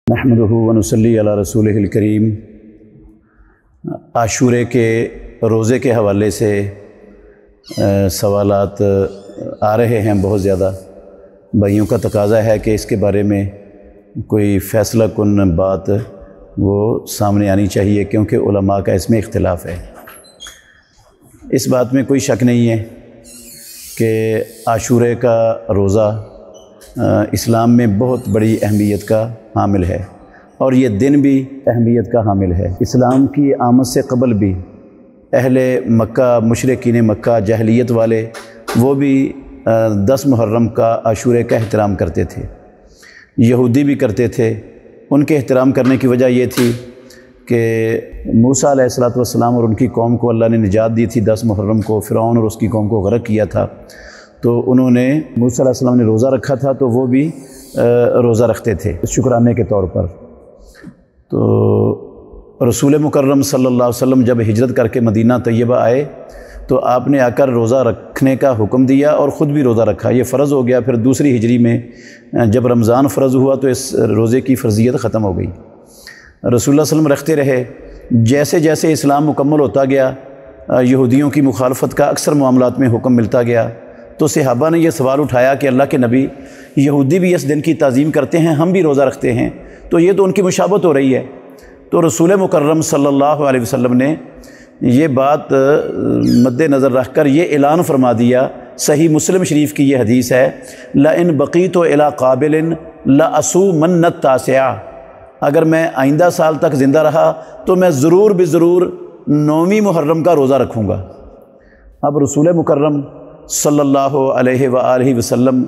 नहमदुहु व नुसल्ली अला रसूलिहिल करीम। आशूरे के रोज़े के हवाले से सवालात आ रहे हैं बहुत ज़्यादा। भाइयों का तकाज़ा है कि इसके बारे में कोई फ़ैसला कुन बात वो सामने आनी चाहिए, क्योंकि उलमा का इसमें इख्तिलाफ़ है। इस बात में कोई शक नहीं है कि आशूरे का रोज़ा इस्लाम में बहुत बड़ी अहमियत का हामिल है, और ये दिन भी अहमियत का हामिल है। इस्लाम की आमद से क़बल भी अहले मक्का, मुशरिकीन मक्का, जहलियत वाले, वो भी 10 मुहर्रम का आशूरे का एहतराम करते थे। यहूदी भी करते थे। उनके एहतराम करने की वजह ये थी कि मूसा अलैहिस्सलातु वस्सलाम और उनकी कौम को अल्लाह ने निजात दी थी 10 मुहर्रम को। फ़िरऔन और उसकी कौम को गरक किया था, तो उन्होंने मूसा अलैहिस्सलाम ने रोज़ा रखा था, तो वो भी रोज़ा रखते थे शुक्राने के तौर पर। तो रसूल मुकर्रम सल्लल्लाहु अलैहि वसल्लम जब हिजरत करके मदीना तैयबा आए, तो आपने आकर रोज़ा रखने का हुक्म दिया और ख़ुद भी रोज़ा रखा। ये फ़र्ज़ हो गया। फिर दूसरी हिजरी में जब रमज़ान फ़र्ज़ हुआ तो इस रोज़े की फ़र्ज़ियत ख़त्म हो गई। रसूलुल्लाह सल्लल्लाहु अलैहि वसल्लम रखते रहे। जैसे जैसे इस्लाम मुकम्मल होता गया, यहूदियों की मुखालफत का अक्सर मामलात में हुक्म मिलता गया, तो सहाबा ने यह सवाल उठाया कि अल्लाह के नबी, यहूदी भी इस दिन की ताज़ीम करते हैं, हम भी रोज़ा रखते हैं, तो ये तो उनकी मुशाबत हो रही है। तो रसूल मुकर्रम सल्लल्लाहु अलैहि वसल्लम ने ये बात मद्देनज़र रख कर ये ऐलान फरमा दिया। सही मुस्लिम शरीफ की ये हदीस है, ला इन बक़ीतु इला क़ाबिलिन ला असूमन्नत तासिया। अगर मैं आइंदा साल तक ज़िंदा रहा तो मैं ज़रूर बेज़रूर 9वीं मुहर्रम का रोज़ा रखूँगा। अब रसूल मुकर्रम सल्लल्लाहु अलैहि वसल्लम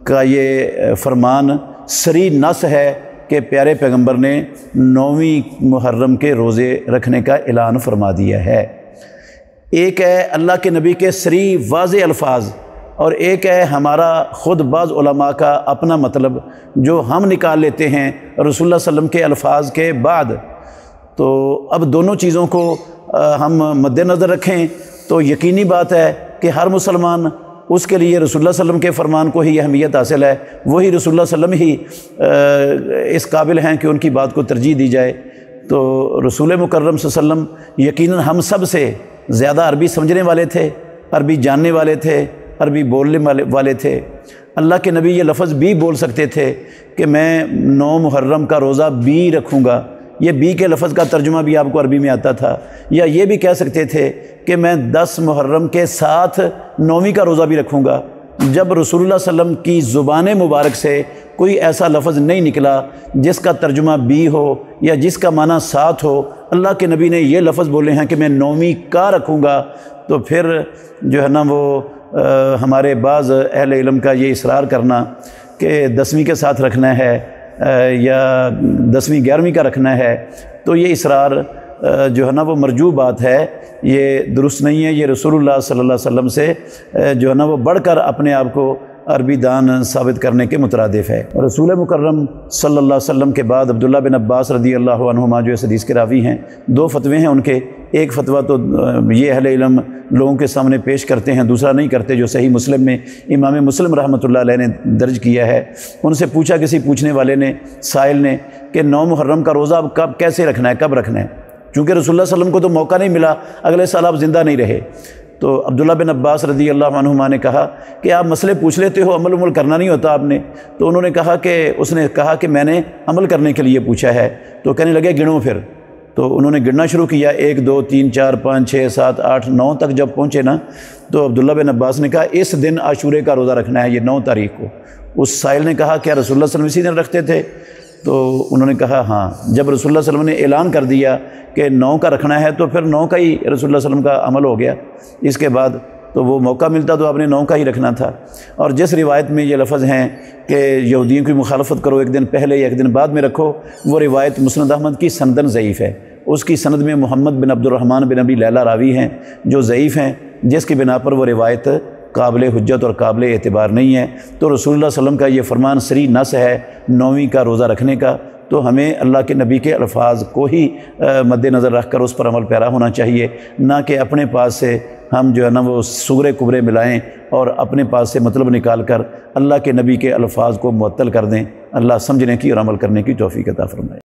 का ये फरमान सरी नस है कि प्यारे पैगंबर ने 9वीं मुहर्रम के रोज़े रखने का ऐलान फरमा दिया है। एक है अल्लाह के नबी के सरी वाज़े अल्फाज, और एक है हमारा ख़ुद बाज़ उलमा का अपना मतलब जो हम निकाल लेते हैं रसूलुल्लाह सल्लल्लाहु अलैहि वसल्लम के अल्फाज के बाद। तो अब दोनों चीज़ों को हम मद्देनज़र रखें तो यकीनी बात है कि हर मुसलमान उसके लिए रसूलुल्लाह सल्लल्लाहु अलैहि वसल्लम के फ़रमान को ही अहमियत हासिल है। वही रसूलुल्लाह सल्लल्लाहु अलैहि वसल्लम ही इस काबिल हैं कि उनकी बात को तरजीह दी जाए। तो रसूल मुकर्रम सल्लल्लाहु अलैहि वसल्लम यकीनन हम सब से ज़्यादा अरबी समझने वाले थे, अरबी जानने वाले थे, अरबी बोलने वाले थे। अल्लाह के नबी ये लफ्ज़ भी बोल सकते थे कि मैं 9 मुहर्रम का रोज़ा भी रखूँगा। ये बी के लफ्ज़ का तर्जुमा भी आपको अरबी में आता था। या ये भी कह सकते थे कि मैं 10 मुहर्रम के साथ 9वीं का रोज़ा भी रखूँगा। जब रसूलुल्लाह सल्लल्लाहु अलैहि वसल्लम की ज़ुबान मुबारक से कोई ऐसा लफ्ज़ नहीं निकला जिसका तर्जुमा बी हो या जिसका माना साथ हो, अल्लाह के नबी ने ये लफ्ज़ बोले हैं कि मैं 9वीं का रखूँगा, तो फिर जो है ना वो हमारे बाज़ अहले इल्म का ये इसरार करना कि 10वीं के साथ रखना है या 10वीं 11वीं का रखना है, तो ये इसरार जो है ना वो मरजू बात है, ये दुरुस्त नहीं है। ये रसूलुल्लाह सल्लल्लाहु अलैहि वसल्लम से जो है ना वो बढ़कर अपने आप को अरबी दान साबित करने के मुतरादिफ है। रसूल मुकर्रम सल्लल्लाहु अलैहि वसल्लम के बाद अब्दुल्लाह बिन अब्बास रज़ियल्लाहु अन्हुमा जो इस हदीस के रावी हैं, 2 फतवे हैं उनके। एक फ़तवा तो ये अहले इल्म लोगों के सामने पेश करते हैं, दूसरा नहीं करते, जो सही मुस्लिम में इमाम मुस्लिम रहमतुल्लाह अलैह ने दर्ज किया है। उनसे पूछा किसी पूछने वाले ने, साइल ने, कि 9 मुहर्रम का रोज़ा अब कब कैसे रखना है, कब रखना है, चूँकि रसूलुल्लाह सल्लल्लाहु अलैहि वसल्लम को तो मौका नहीं मिला, अगले साल आप ज़िंदा नहीं रहे। तो अब्दुल्लाह बिन अब्बास रज़ियल्लाहु अन्हुमा ने कहा कि आप मसले पूछ लेते हो, अमल करना नहीं होता आपने। तो उन्होंने कहा कि उसने कहा कि मैंने अमल करने के लिए पूछा है। तो कहने लगे गिनो फिर। तो उन्होंने गिनना शुरू किया, 1 2 3 4 5 6 7 8 9 तक जब पहुँचे ना, तो अब्दुल्लाह बिन अब्बास ने कहा इस दिन आशूरे का रोज़ा रखना है, ये 9 तारीख़ को। उस साइल ने कहा क्या रसूलुल्लाह सल्लल्लाहु अलैहि वसल्लम इसी दिन रखते थे? तो उन्होंने कहा हाँ। जब रसूलुल्लाह सल्लल्लाहु अलैहि वसल्लम ने ऐलान कर दिया कि 9 का रखना है, तो फिर 9 का ही रसूलुल्लाह सल्लल्लाहु अलैहि वसल्लम का अमल हो गया। इसके बाद तो वो मौका मिलता तो आपने 9 का ही रखना था। और जिस रिवायत में ये लफ्ज़ हैं कि यहूदियों की मुखालफत करो, एक दिन पहले या एक दिन बाद में रखो, वो रिवायत मुस्नद अहमद की सनदन ज़ईफ़ है। उसकी सनद में मोहम्मद बिन अब्दुर्रहमान बिन अबी लैला रावी हैं जो ज़ईफ़ हैं, जिसकी बिना पर वो रिवायत काबिल हुज्जत और काबिल एतबार नहीं है। तो रसूलुल्लाह सल्लल्लाहु अलैहि वसल्लम का ये फरमान सरी नस है 9वीं का रोज़ा रखने का। تو ہمیں اللہ کے نبی کے الفاظ کو ہی مد نظر رکھ کر اس پر عمل پیرا ہونا چاہیے، نہ کہ اپنے پاس سے ہم جو ہے نا وہ صغرے کبرے ملائیں اور اپنے پاس سے مطلب نکال کر اللہ کے نبی کے الفاظ کو معطل کر دیں۔ اللہ سمجھنے کی اور عمل کرنے کی توفیق عطا فرمائے۔